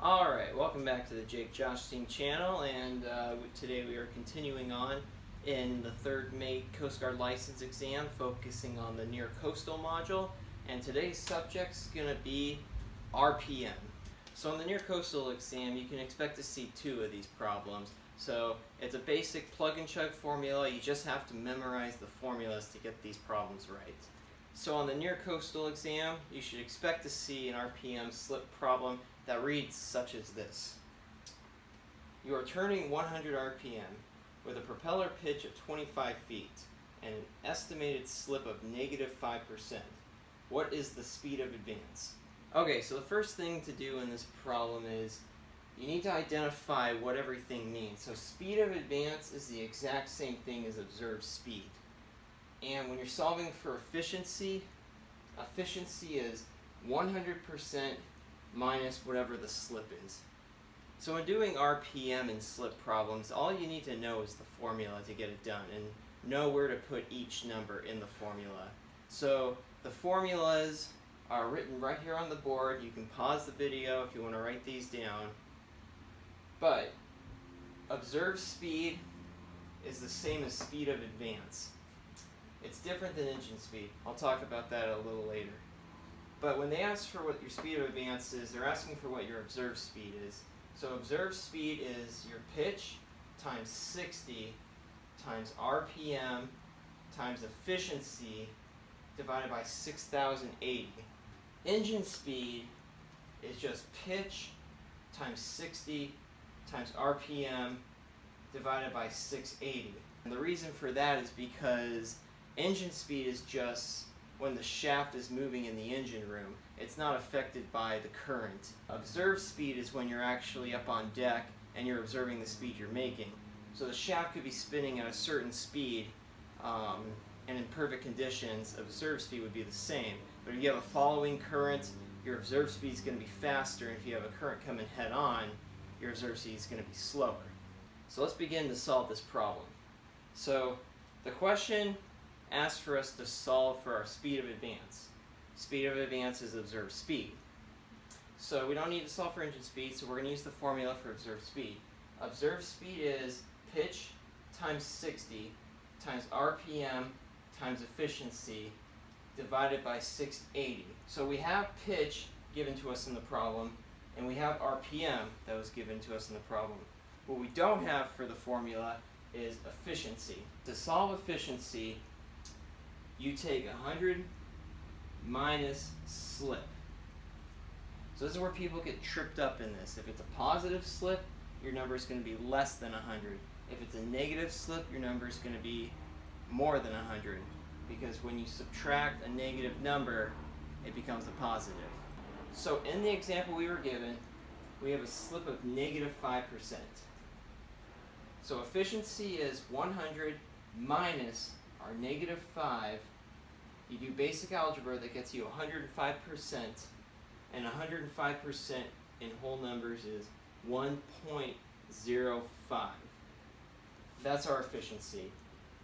Alright, welcome back to the JakeJoshTeam channel, and today we are continuing on in the third mate Coast Guard license exam, focusing on the near coastal module, and today's subject's going to be RPM. So in the near coastal exam, you can expect to see two of these problems. So it's a basic plug and chug formula. You just have to memorize the formulas to get these problems right. So on the near coastal exam, you should expect to see an RPM slip problem that reads such as this. You are turning 100 RPM with a propeller pitch of 25 feet and an estimated slip of -5%. What is the speed of advance? Okay, so the first thing to do in this problem is you need to identify what everything means. So speed of advance is the exact same thing as observed speed. And when you're solving for efficiency, efficiency is 100% minus whatever the slip is. So in doing RPM and slip problems, all you need to know is the formula to get it done and know where to put each number in the formula. So the formulas are written right here on the board. You can pause the video if you want to write these down. But observed speed is the same as speed of advance. It's different than engine speed. I'll talk about that a little later. But when they ask for what your speed of advance is, they're asking for what your observed speed is. So observed speed is your pitch times 60 times RPM times efficiency divided by 6,080. Engine speed is just pitch times 60 times RPM divided by 680. And the reason for that is because engine speed is just when the shaft is moving in the engine room. It's not affected by the current. Observed speed is when you're actually up on deck and you're observing the speed you're making. So the shaft could be spinning at a certain speed, and in perfect conditions, observed speed would be the same. But if you have a following current, your observed speed is going to be faster, and if you have a current coming head on, your observed speed is going to be slower. So let's begin to solve this problem. So the question asks for us to solve for our speed of advance. Speed of advance is observed speed. So we don't need to solve for engine speed, so we're going to use the formula for observed speed. Observed speed is pitch times 60 times RPM times efficiency divided by 680. So we have pitch given to us in the problem, and we have RPM that was given to us in the problem. What we don't have for the formula is efficiency. To solve efficiency, you take 100 minus slip. So this is where people get tripped up in this. If it's a positive slip, your number is going to be less than 100. If it's a negative slip, your number is going to be more than 100. Because when you subtract a negative number, it becomes a positive. So in the example we were given, we have a slip of -5%. So efficiency is 100 minus our -5. You do basic algebra, that gets you 105%, and 105% in whole numbers is 1.05. That's our efficiency.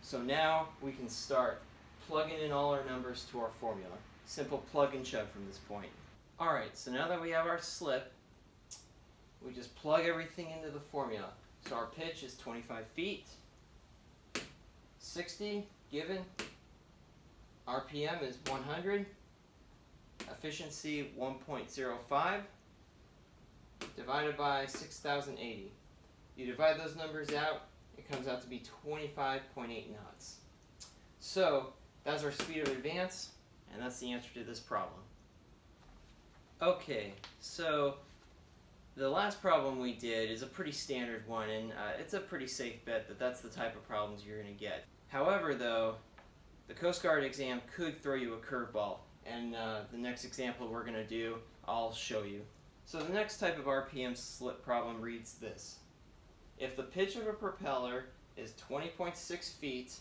So now we can start plugging in all our numbers to our formula. Simple plug and chug from this point. Alright, so now that we have our slip, we just plug everything into the formula. So our pitch is 25 feet, 60 given, RPM is 100, efficiency 1.05, divided by 6,080. You divide those numbers out, it comes out to be 25.8 knots. So that's our speed of advance, and that's the answer to this problem. Okay, so the last problem we did is a pretty standard one, and it's a pretty safe bet that that's the type of problems you're going to get. However, though, the Coast Guard exam could throw you a curveball, and the next example we're going to do, I'll show you. So the next type of RPM slip problem reads this. If the pitch of a propeller is 20.6 feet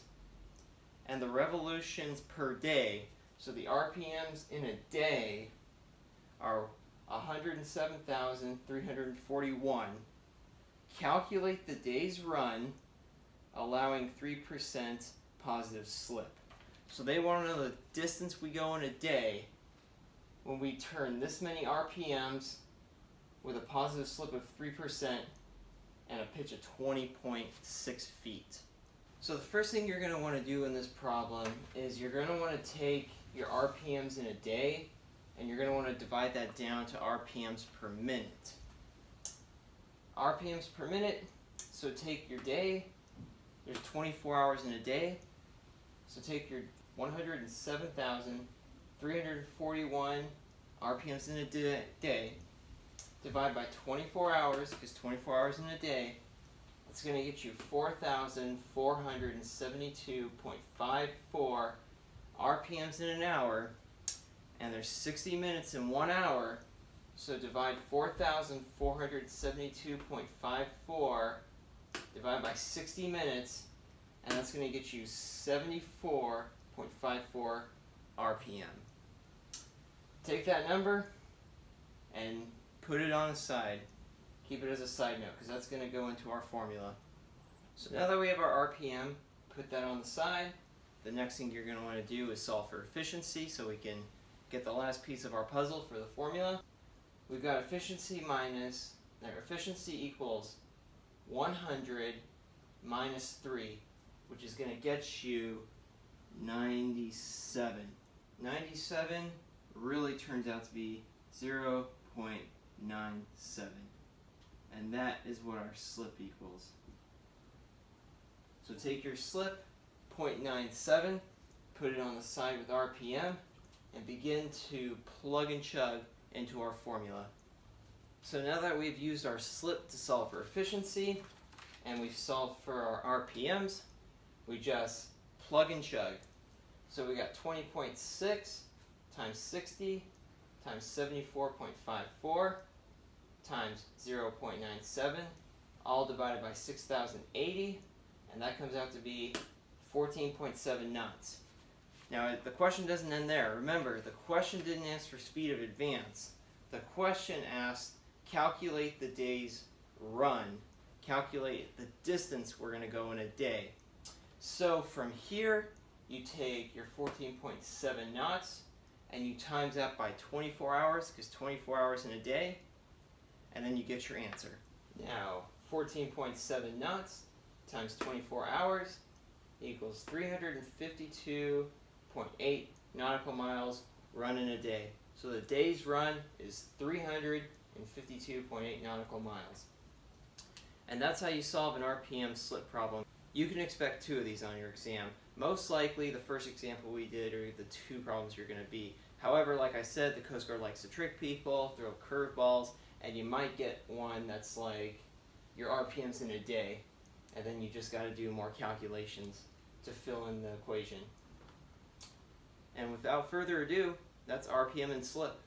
and the revolutions per day, so the RPMs in a day are 107,341, calculate the day's run allowing 3% positive slip. So they want to know the distance we go in a day when we turn this many RPMs with a positive slip of 3% and a pitch of 20.6 feet. So the first thing you're going to want to do in this problem is you're going to want to take your RPMs in a day and you're going to want to divide that down to RPMs per minute. RPMs per minute, so take your day, there's 24 hours in a day, so take your 107,341 RPMs in a day, divide by 24 hours, because 24 hours in a day, it's going to get you 4,472.54 RPMs in an hour, and there's 60 minutes in 1 hour, so divide 4,472.54 divided by 60 minutes, and that's going to get you 74.54 RPM. Take that number and put it on the side. Keep it as a side note because that's going to go into our formula. So now that we have our RPM, put that on the side. The next thing you're going to want to do is solve for efficiency so we can get the last piece of our puzzle for the formula. We've got efficiency equals 100 minus 3, which is going to get you 97. 97 really turns out to be 0.97. And that is what our slip equals. So take your slip, 0.97, put it on the side with RPM, and begin to plug and chug into our formula. So now that we've used our slip to solve for efficiency, and we've solved for our RPMs, we just plug and chug. So we got 20.6 times 60 times 74.54 times 0.97, all divided by 6,080, and that comes out to be 14.7 knots. Now the question doesn't end there. Remember, the question didn't ask for speed of advance. The question asked, calculate the day's run. Calculate the distance we're going to go in a day. So from here, you take your 14.7 knots and you times that by 24 hours, because 24 hours in a day, and then you get your answer. Now, 14.7 knots times 24 hours equals 352.8 nautical miles run in a day. So the day's run is 352.8 nautical miles. And that's how you solve an RPM slip problem. You can expect 2 of these on your exam. Most likely the first example we did are the 2 problems you're going to be. However, like I said, the Coast Guard likes to trick people, throw curveballs, and you might get one that's like your RPMs in a day, and then you just got to do more calculations to fill in the equation. And without further ado, that's RPM and slip.